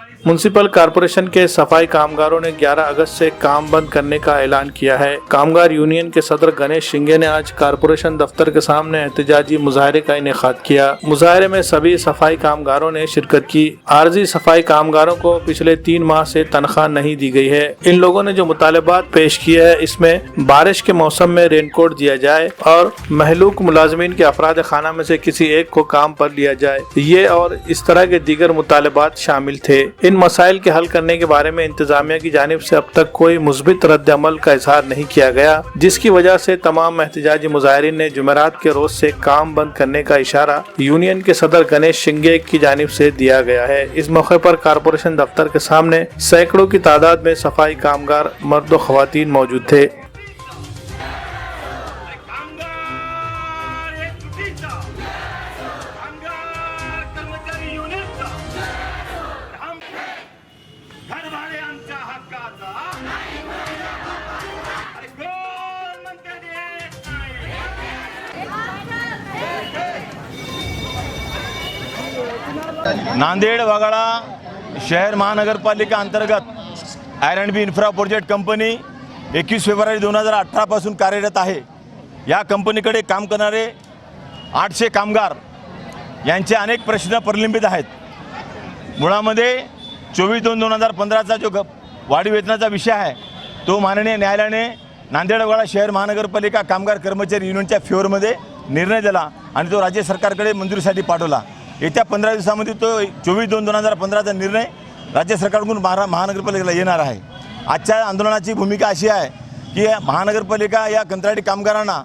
Municipal corporation के सफाई कामगारों ने 11 अगस्त से काम बंद करने का ऐलान किया है। कामगार यूनियन के सदर गणेश शिंगे ने आज कॉरपोरेशन दफ्तर के सामने एहतजाजी मुजाहरे का इनेकाद किया। मुजाहरे में सभी सफाई कामगारों ने शिरकत की। आरजी सफाई कामगारों को पिछले 3 माह से तनख्वाह नहीं दी गई है। इन लोगों ने जो मुतालबात पेश किए हैं, इसमें बारिश के मौसम में रेनकोट दिया जाए और महलूक मुलाजमीन के अफराद खाना में से किसी एक को काम पर लिया जाए, ये और इस तरह के दीगर मुतालबात शामिल थे। इन मसाइल के हल करने के बारे में इंतजामिया की जानिब से अब तक कोई मुस्बित रद्द अमल का इजहार नहीं किया गया, जिसकी वजह से तमाम एहतजाजी मुजाहिरीन ने जुमेरात के रोज से काम बंद करने का इशारा यूनियन के सदर गणेश शिंगे की जानिब से दिया गया है। इस मौके पर कॉरपोरेशन दफ्तर के सामने सैकड़ों की तादाद में सफाई कामगार मर्द व खवातीन मौजूद थे। नांदेड वगळा शहर महानगरपालिका अंतर्गत R&B infra project company 21 February 2018 पासून कार्यरत आहे। या कंपनीकडे काम करणारे 800 कामगार यांचे अनेक प्रश्न प्रलंबित आहेत। मुळामध्ये 24/2/2015चा जो वाढीव वेतनाचा विषय आहे तो माननीय न्यायालयाने नांदेड वगळा शहर महानगरपालिका कामगार कर्मचारी युनियनच्या फेवरमध्ये निर्णय दिला आणि तो राज्य सरकारकडे मंजुरीसाठी पाठवला। येत्या 15 दिवसांमध्ये तो 24/2/2015चा निर्णय राज्य सरकारकडून महानगरपालिकेला येणार आहे। आजच्या आंदोलनाची भूमिका अशी आहे की महानगरपालिका या कंत्राटी कामगारांना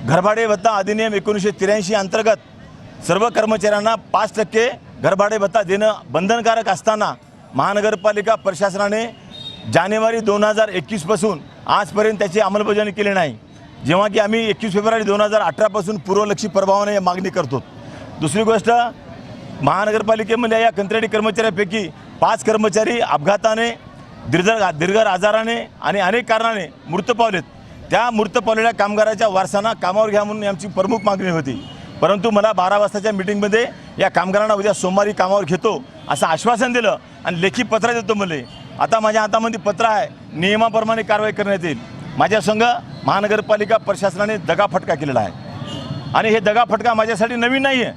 घरभाडे भत्ता अधिनियम 1983 अंतर्गत सर्व कर्मचाऱ्यांना 5% घरभाडे भत्ता देणं बंधनकारक असताना महानगरपालिका प्रशासनाने जानेवारी 2021 पासून आजपर्यंत त्याची अंमलबजावणी केली नाही, जेव्हा की आम्ही 21 फेब्रुवारी 2018 पासून पूर्वलक्षी प्रभावाने मागणी करतो। दुसरी गोष्ट, महानगरपालिकेमध्ये या कंत्राटी कर्मचाऱ्यांपैकी 5 कर्मचारी अपघाताने दीर्घ आजाराने आणि अनेक कारणाने मृत्यू पावलेत। त्या मृत्यू पावलेल्या कामगाराच्या वारसांना कामावर घ्या म्हणून आमची प्रमुख मागणी होती, परंतु मला 12 वाजताच्या मीटिंगमध्ये या कामगारांना उद्या सोमवारी कामावर घेतो असं आश्वासन दिलं आणि लेखी पत्र देतो म्हणले। आता माझ्या हातामध्ये पत्र आहे, नियमाप्रमाणे कारवाई करण्यात येईल। माझ्या संघ महानगरपालिका प्रशासनाने दगाफटका केलेला आहे आणि हे दगाफटका माझ्यासाठी नवीन नाही आहे,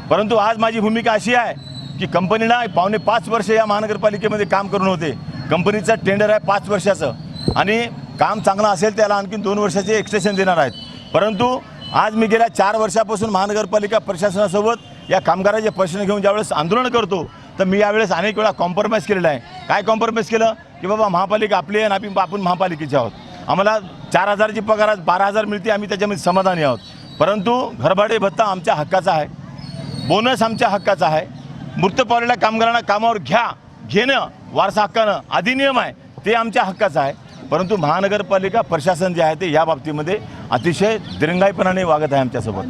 परंतु आज माझी भूमिका अशी आहे की कंपनीला 5.5 वर्ष या महानगरपालिकेमध्ये काम करून होते। कंपनीचं टेंडर आहे 5 वर्षाचं आणि काम चांगलं असेल त्याला आणखी 2 वर्षाचे एक्सटेन्शन देणार आहेत, परंतु आज मी गेल्या 4 वर्षापासून महानगरपालिका प्रशासनासोबत या कामगाराचे प्रश्न घेऊन ज्यावेळेस आंदोलन करतो तर मी यावेळेस अनेक वेळा कॉम्प्रोमाइज केलेला आहे। काय कॉम्प्रोमाइज केलं की बाबा महापालिका आपली आहे आणि आपण महापालिकेचे आहोत, आम्हाला 4,000ची पगार आज 12,000 मिळते, आम्ही त्याच्यामध्ये समाधानी आहोत, परंतु घरभाडे भत्ता आमच्या हक्काचा आहे, बोनस आमच्या हक्काचा आहे। मृत पावलेल्या कामगारांना कामावर घेणं वारसा हक्कानं अधिनियम आहे ते आमच्या हक्काचं आहे, परंतु महानगरपालिका प्रशासन जे आहे ते या बाबतीमध्ये अतिशय दिरंगाईपणाने वागत आहे आमच्यासोबत।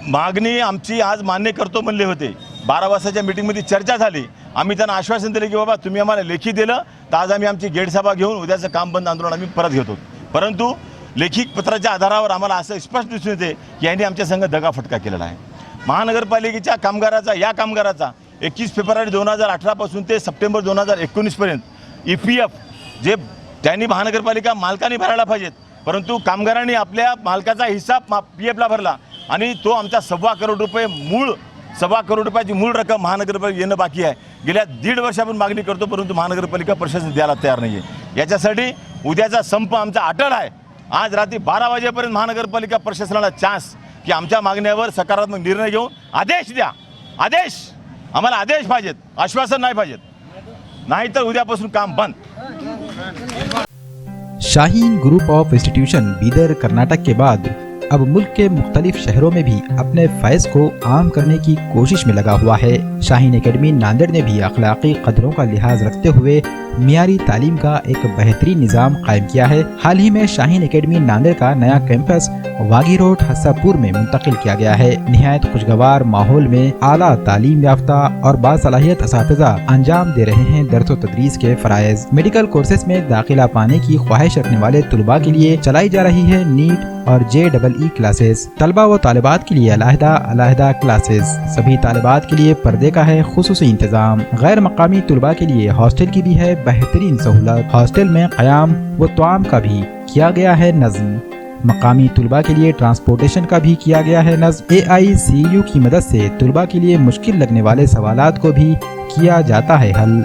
मागणी आमची आज मान्य करतो म्हणले होते। 12 वाजताच्या मीटिंगमध्ये चर्चा झाली, आम्ही त्यांना आश्वासन दिले की बाबा तुम्ही आम्हाला लेखी दिलं तर आज आम्ही आमची गेट सभा घेऊन उद्याचं काम बंद आंदोलन आम्ही परत घेतो, परंतु लेखी पत्राच्या आधारावर आम्हाला असं स्पष्ट दिसून येते की यांनी आमच्या संघ दगाफटका केलेला आहे। महानगरपालिकेच्या या कामगाराचा 21 फेब्रुवारी 2018 पासून ते सप्टेंबर 2019 पर्यंत EPF जे त्यांनी महानगरपालिका मालकाने भरायला पाहिजेत, परंतु कामगारांनी आपल्या मालकाचा हिस्सा PFला भरला आणि तो आमचा 1.25 करोड रुपये 1.25 करोड रुपयाची मूळ रक्कम महानगरपालिका येणं बाकी आहे। गेल्या 1.5 वर्षापासून मागणी करतो, परंतु महानगरपालिका प्रशासन द्यायला तयार नाही आहे। याच्यासाठी उद्याचा संप आमचा अटळ आहे। आज रात्री 12 वाजेपर्यंत महानगरपालिका प्रशासनाला चान्स की आमच्या मागण्यावर सकारात्मक निर्णय घेऊन आदेश द्या। आम्हाला आदेश पाहिजेत, आश्वासन नाही पाहिजेत, नाहीतर उद्यापासून काम बंद। Shaheen group of institution Bidar Karnataka के बाद अब मुल्क के मुख्तलिफ शहरों में भी अपने फैज़ को आम करने की कोशिश में लगा हुआ है। शाहीन एकेडमी नांदेड़ ने भी अखलाकी कदरों का लिहाज रखते हुए मियारी तालीम का एक बेहतरीन निज़ाम कायम किया है। हाल ही में शाहीन एकेडमी नांदेड़ का नया कैंपस वागी रोड हस्सापुर में मुंतकिल किया गया है। निहायत खुशगवार माहौल में आला तालीम याफ्ता और बासलाहियत असातिज़ा अंजाम दे रहे हैं दर्स व तदरीस के फ़राइज़। मेडिकल कोर्सेज में दाखिला पाने की ख्वाहिश रखने वाले तुलबा के लिए चलाई जा रही है नीट और JEE NCE क्लासेस, तलबा व तालिबात के लिए अलहदा क्लासेस, सभी तालिबात के लिए पर्दे का है खुसूसी इंतजाम। गैर मकामी तलबा के लिए हॉस्टल की भी है बेहतरीन सहूलत। हॉस्टल में क़याम व तआम का भी किया गया है नज़्म। मकामी तलबा के लिए ट्रांसपोर्टेशन का भी किया गया है नज़्म। AICU की मदद से तलबा के लिए मुश्किल लगने वाले सवालात को भी किया जाता है हल।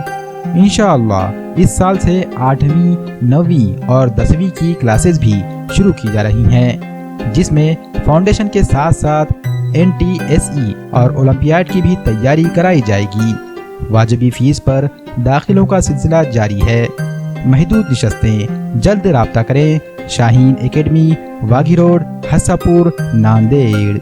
इंशाअल्लाह इस साल से 8वीं, 9वीं और 10वीं की क्लासेस भी शुरू की जा रही हैं, जिसमें फाउंडेशन के साथ साथ NTSE और ओलंपियाड की भी तैयारी कराई जाएगी। वाजिबी फीस पर दाखिलों का सिलसिला जारी है। महदूद नशस्तें, जल्द राब्ता करें। Shaheen academy, Waghi road, Hassapur, Nanded.